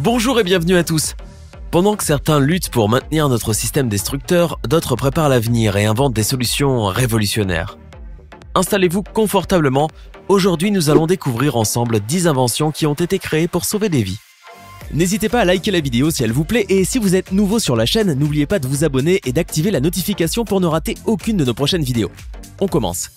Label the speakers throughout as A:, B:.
A: Bonjour et bienvenue à tous. Pendant que certains luttent pour maintenir notre système destructeur, d'autres préparent l'avenir et inventent des solutions révolutionnaires. Installez-vous confortablement, aujourd'hui nous allons découvrir ensemble 10 inventions qui ont été créées pour sauver des vies. N'hésitez pas à liker la vidéo si elle vous plaît et si vous êtes nouveau sur la chaîne, n'oubliez pas de vous abonner et d'activer la notification pour ne rater aucune de nos prochaines vidéos. On commence.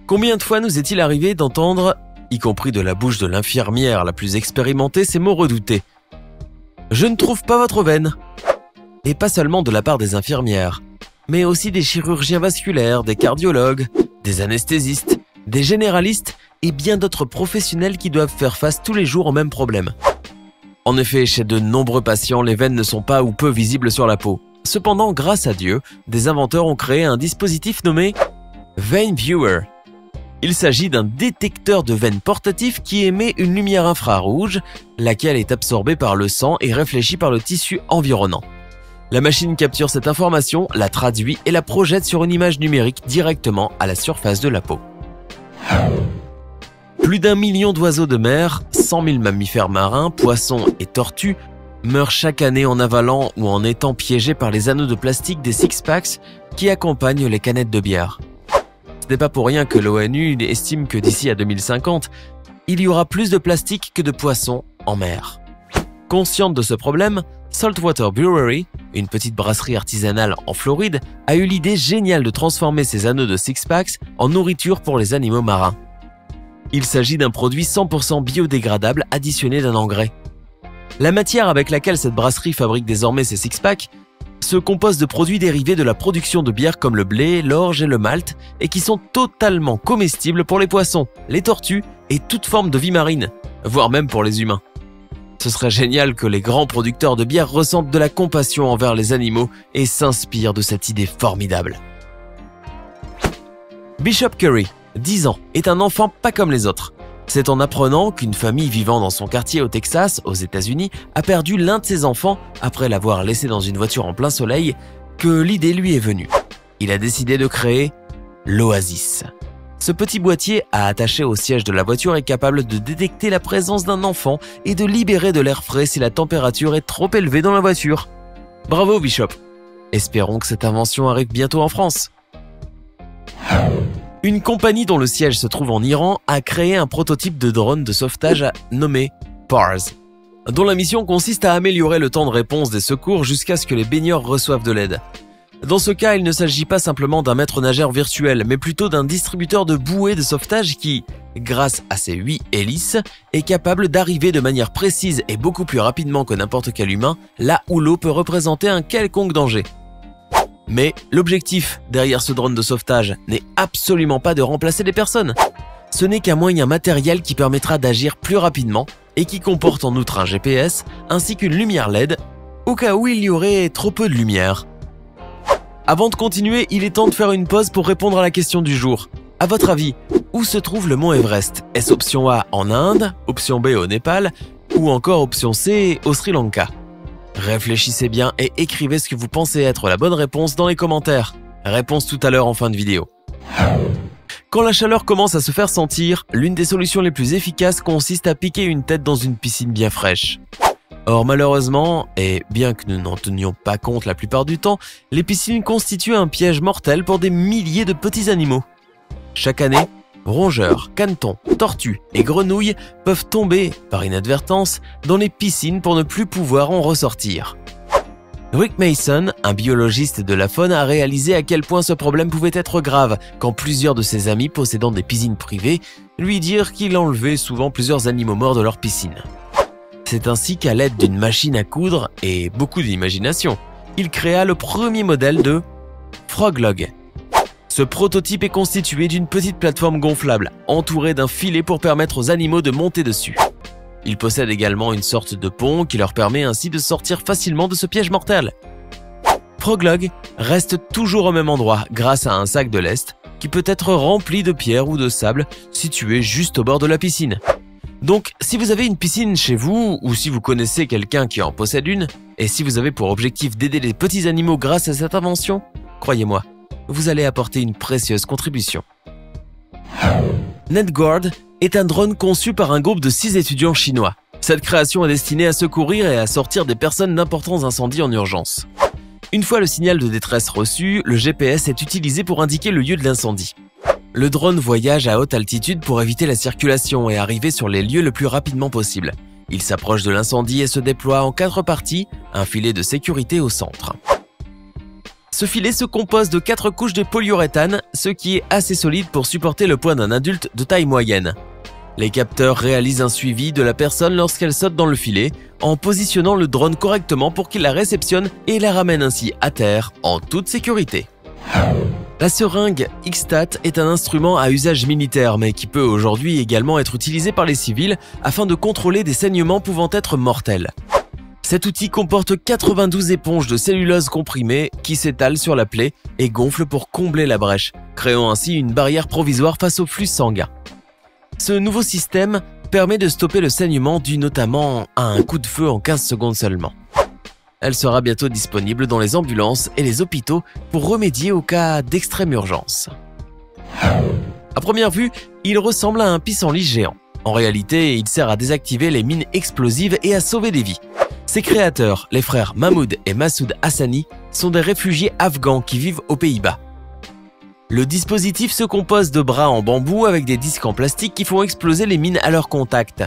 A: Combien de fois nous est-il arrivé d'entendre, y compris de la bouche de l'infirmière la plus expérimentée, ces mots redoutés ? Je ne trouve pas votre veine. Et pas seulement de la part des infirmières, mais aussi des chirurgiens vasculaires, des cardiologues, des anesthésistes, des généralistes et bien d'autres professionnels qui doivent faire face tous les jours au même problème. En effet, chez de nombreux patients, les veines ne sont pas ou peu visibles sur la peau. Cependant, grâce à Dieu, des inventeurs ont créé un dispositif nommé Vein Viewer. Il s'agit d'un détecteur de veines portatif qui émet une lumière infrarouge, laquelle est absorbée par le sang et réfléchie par le tissu environnant. La machine capture cette information, la traduit et la projette sur une image numérique directement à la surface de la peau. Plus d'1 million d'oiseaux de mer, 100 000 mammifères marins, poissons et tortues meurent chaque année en avalant ou en étant piégés par les anneaux de plastique des six-packs qui accompagnent les canettes de bière. Ce n'est pas pour rien que l'ONU estime que d'ici à 2050, il y aura plus de plastique que de poissons en mer. Consciente de ce problème, Saltwater Brewery, une petite brasserie artisanale en Floride, a eu l'idée géniale de transformer ces anneaux de six-packs en nourriture pour les animaux marins. Il s'agit d'un produit 100% biodégradable additionné d'un engrais. La matière avec laquelle cette brasserie fabrique désormais ses six-packs se compose de produits dérivés de la production de bière comme le blé, l'orge et le malt et qui sont totalement comestibles pour les poissons, les tortues et toute forme de vie marine, voire même pour les humains. Ce serait génial que les grands producteurs de bière ressentent de la compassion envers les animaux et s'inspirent de cette idée formidable. Bishop Curry, 10 ans, est un enfant pas comme les autres. C'est en apprenant qu'une famille vivant dans son quartier au Texas, aux États-Unis, a perdu l'un de ses enfants après l'avoir laissé dans une voiture en plein soleil que l'idée lui est venue. Il a décidé de créer l'Oasis. Ce petit boîtier à attacher au siège de la voiture est capable de détecter la présence d'un enfant et de libérer de l'air frais si la température est trop élevée dans la voiture. Bravo Bishop! Espérons que cette invention arrive bientôt en France. Une compagnie dont le siège se trouve en Iran a créé un prototype de drone de sauvetage nommé PARS, dont la mission consiste à améliorer le temps de réponse des secours jusqu'à ce que les baigneurs reçoivent de l'aide. Dans ce cas, il ne s'agit pas simplement d'un maître nageur virtuel, mais plutôt d'un distributeur de bouées de sauvetage qui, grâce à ses 8 hélices, est capable d'arriver de manière précise et beaucoup plus rapidement que n'importe quel humain, là où l'eau peut représenter un quelconque danger. Mais l'objectif derrière ce drone de sauvetage n'est absolument pas de remplacer les personnes. Ce n'est qu'un moyen matériel qui permettra d'agir plus rapidement et qui comporte en outre un GPS ainsi qu'une lumière LED au cas où il y aurait trop peu de lumière. Avant de continuer, il est temps de faire une pause pour répondre à la question du jour. À votre avis, où se trouve le mont Everest? Est-ce option A en Inde, option B au Népal ou encore option C au Sri Lanka? Réfléchissez bien et écrivez ce que vous pensez être la bonne réponse dans les commentaires. Réponse tout à l'heure en fin de vidéo. Quand la chaleur commence à se faire sentir, l'une des solutions les plus efficaces consiste à piquer une tête dans une piscine bien fraîche. Or malheureusement, et bien que nous n'en tenions pas compte la plupart du temps, les piscines constituent un piège mortel pour des milliers de petits animaux. Chaque année, rongeurs, canetons, tortues et grenouilles peuvent tomber, par inadvertance, dans les piscines pour ne plus pouvoir en ressortir. Rick Mason, un biologiste de la faune, a réalisé à quel point ce problème pouvait être grave quand plusieurs de ses amis possédant des piscines privées lui dirent qu'il enlevait souvent plusieurs animaux morts de leur piscine. C'est ainsi qu'à l'aide d'une machine à coudre et beaucoup d'imagination, il créa le premier modèle de Froglog. Ce prototype est constitué d'une petite plateforme gonflable, entourée d'un filet pour permettre aux animaux de monter dessus. Il possède également une sorte de pont qui leur permet ainsi de sortir facilement de ce piège mortel. Froglog reste toujours au même endroit grâce à un sac de lest qui peut être rempli de pierres ou de sable situé juste au bord de la piscine. Donc, si vous avez une piscine chez vous ou si vous connaissez quelqu'un qui en possède une, et si vous avez pour objectif d'aider les petits animaux grâce à cette invention, croyez-moi, vous allez apporter une précieuse contribution. NetGuard est un drone conçu par un groupe de 6 étudiants chinois. Cette création est destinée à secourir et à sortir des personnes d'importants incendies en urgence. Une fois le signal de détresse reçu, le GPS est utilisé pour indiquer le lieu de l'incendie. Le drone voyage à haute altitude pour éviter la circulation et arriver sur les lieux le plus rapidement possible. Il s'approche de l'incendie et se déploie en 4 parties, un filet de sécurité au centre. Ce filet se compose de 4 couches de polyuréthane, ce qui est assez solide pour supporter le poids d'un adulte de taille moyenne. Les capteurs réalisent un suivi de la personne lorsqu'elle saute dans le filet, en positionnant le drone correctement pour qu'il la réceptionne et la ramène ainsi à terre en toute sécurité. La seringue X-Stat est un instrument à usage militaire, mais qui peut aujourd'hui également être utilisé par les civils afin de contrôler des saignements pouvant être mortels. Cet outil comporte 92 éponges de cellulose comprimée qui s'étalent sur la plaie et gonflent pour combler la brèche, créant ainsi une barrière provisoire face au flux sanguin. Ce nouveau système permet de stopper le saignement dû notamment à un coup de feu en 15 secondes seulement. Elle sera bientôt disponible dans les ambulances et les hôpitaux pour remédier aux cas d'extrême urgence. À première vue, il ressemble à un pissenlit géant. En réalité, il sert à désactiver les mines explosives et à sauver des vies. Ses créateurs, les frères Mahmoud et Massoud Hassani, sont des réfugiés afghans qui vivent aux Pays-Bas. Le dispositif se compose de bras en bambou avec des disques en plastique qui font exploser les mines à leur contact.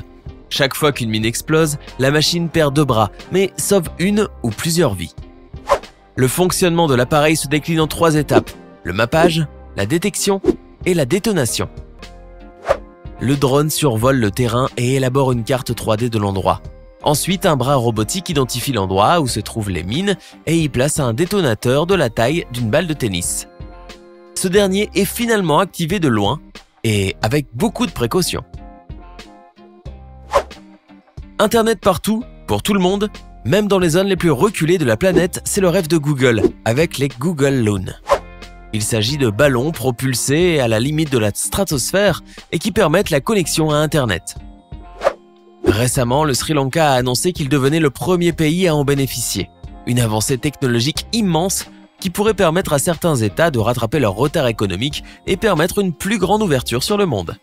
A: Chaque fois qu'une mine explose, la machine perd 2 bras, mais sauve une ou plusieurs vies. Le fonctionnement de l'appareil se décline en 3 étapes, le mappage, la détection et la détonation. Le drone survole le terrain et élabore une carte 3D de l'endroit. Ensuite, un bras robotique identifie l'endroit où se trouvent les mines et y place un détonateur de la taille d'une balle de tennis. Ce dernier est finalement activé de loin et avec beaucoup de précautions. Internet partout, pour tout le monde, même dans les zones les plus reculées de la planète, c'est le rêve de Google, avec les Google Loon. Il s'agit de ballons propulsés à la limite de la stratosphère et qui permettent la connexion à Internet. Récemment, le Sri Lanka a annoncé qu'il devenait le premier pays à en bénéficier. Une avancée technologique immense qui pourrait permettre à certains États de rattraper leur retard économique et permettre une plus grande ouverture sur le monde.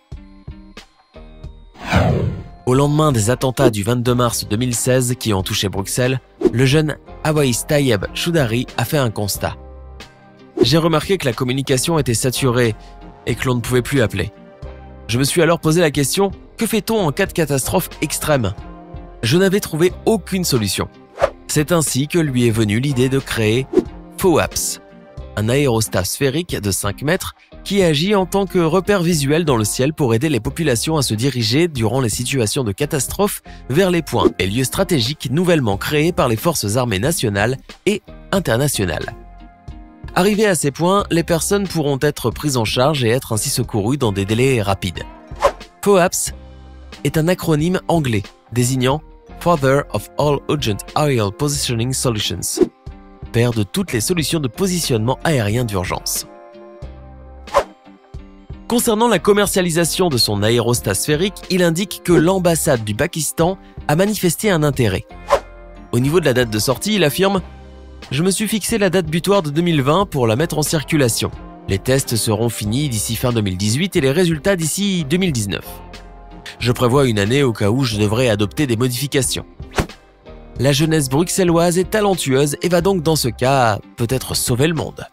A: Au lendemain des attentats du 22 mars 2016 qui ont touché Bruxelles, le jeune Awais Tayeb Choudary a fait un constat. J'ai remarqué que la communication était saturée et que l'on ne pouvait plus appeler. Je me suis alors posé la question, que fait-on en cas de catastrophe extrême ? Je n'avais trouvé aucune solution. C'est ainsi que lui est venue l'idée de créer FOAPS, un aérostat sphérique de 5 mètres qui agit en tant que repère visuel dans le ciel pour aider les populations à se diriger durant les situations de catastrophe vers les points et lieux stratégiques nouvellement créés par les forces armées nationales et internationales. Arrivés à ces points, les personnes pourront être prises en charge et être ainsi secourues dans des délais rapides. FOAPS est un acronyme anglais désignant Father of All Urgent Aerial Positioning Solutions, père de toutes les solutions de positionnement aérien d'urgence. Concernant la commercialisation de son aérostat sphérique, il indique que l'ambassade du Pakistan a manifesté un intérêt. Au niveau de la date de sortie, il affirme « Je me suis fixé la date butoir de 2020 pour la mettre en circulation. Les tests seront finis d'ici fin 2018 et les résultats d'ici 2019. Je prévois une année au cas où je devrais adopter des modifications. » La jeunesse bruxelloise est talentueuse et va donc dans ce cas peut-être sauver le monde.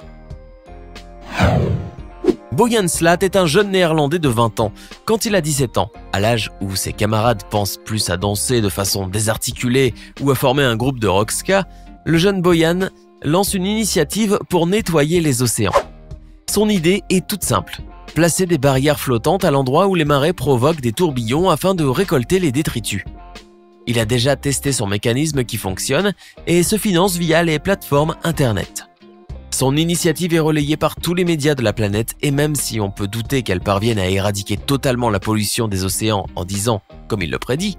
A: Boyan Slat est un jeune néerlandais de 20 ans. Quand il a 17 ans, à l'âge où ses camarades pensent plus à danser de façon désarticulée ou à former un groupe de rock ska, le jeune Boyan lance une initiative pour nettoyer les océans. Son idée est toute simple, placer des barrières flottantes à l'endroit où les marées provoquent des tourbillons afin de récolter les détritus. Il a déjà testé son mécanisme qui fonctionne et se finance via les plateformes Internet. Son initiative est relayée par tous les médias de la planète et même si on peut douter qu'elle parvienne à éradiquer totalement la pollution des océans en 10 ans, comme il le prédit,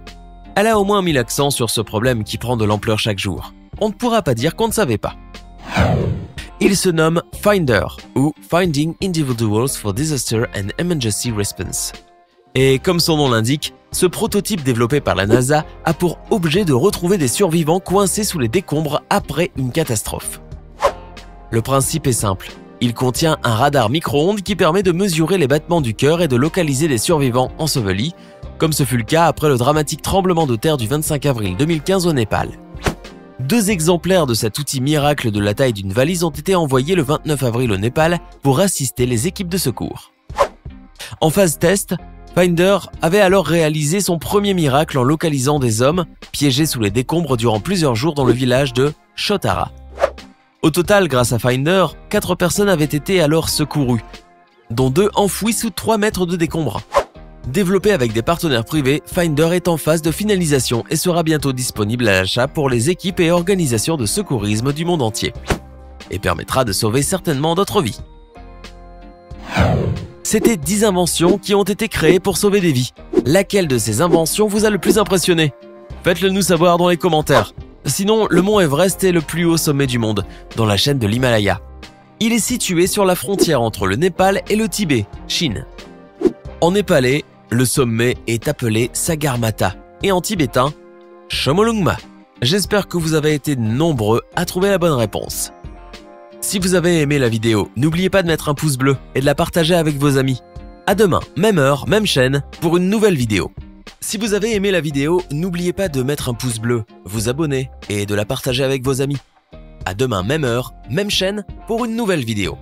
A: elle a au moins mis l'accent sur ce problème qui prend de l'ampleur chaque jour. On ne pourra pas dire qu'on ne savait pas. Il se nomme Finder ou Finding Individuals for Disaster and Emergency Response. Et comme son nom l'indique, ce prototype développé par la NASA a pour objet de retrouver des survivants coincés sous les décombres après une catastrophe. Le principe est simple, Il contient un radar micro-ondes qui permet de mesurer les battements du cœur et de localiser les survivants ensevelis, comme ce fut le cas après le dramatique tremblement de terre du 25 avril 2015 au Népal. 2 exemplaires de cet outil miracle de la taille d'une valise ont été envoyés le 29 avril au Népal pour assister les équipes de secours. En phase test, Finder avait alors réalisé son premier miracle en localisant des hommes piégés sous les décombres durant plusieurs jours dans le village de Chotara. Au total, grâce à Finder, 4 personnes avaient été alors secourues, dont 2 enfouies sous 3 mètres de décombres. Développé avec des partenaires privés, Finder est en phase de finalisation et sera bientôt disponible à l'achat pour les équipes et organisations de secourisme du monde entier, et permettra de sauver certainement d'autres vies. C'était 10 inventions qui ont été créées pour sauver des vies. Laquelle de ces inventions vous a le plus impressionné? Faites-le nous savoir dans les commentaires. Sinon, le mont Everest est le plus haut sommet du monde, dans la chaîne de l'Himalaya. Il est situé sur la frontière entre le Népal et le Tibet, Chine. En népalais, le sommet est appelé Sagarmatha et en tibétain, Chomolungma. J'espère que vous avez été nombreux à trouver la bonne réponse. Si vous avez aimé la vidéo, n'oubliez pas de mettre un pouce bleu et de la partager avec vos amis. À demain, même heure, même chaîne, pour une nouvelle vidéo. Si vous avez aimé la vidéo, n'oubliez pas de mettre un pouce bleu, vous abonner et de la partager avec vos amis. À demain, même heure, même chaîne, pour une nouvelle vidéo.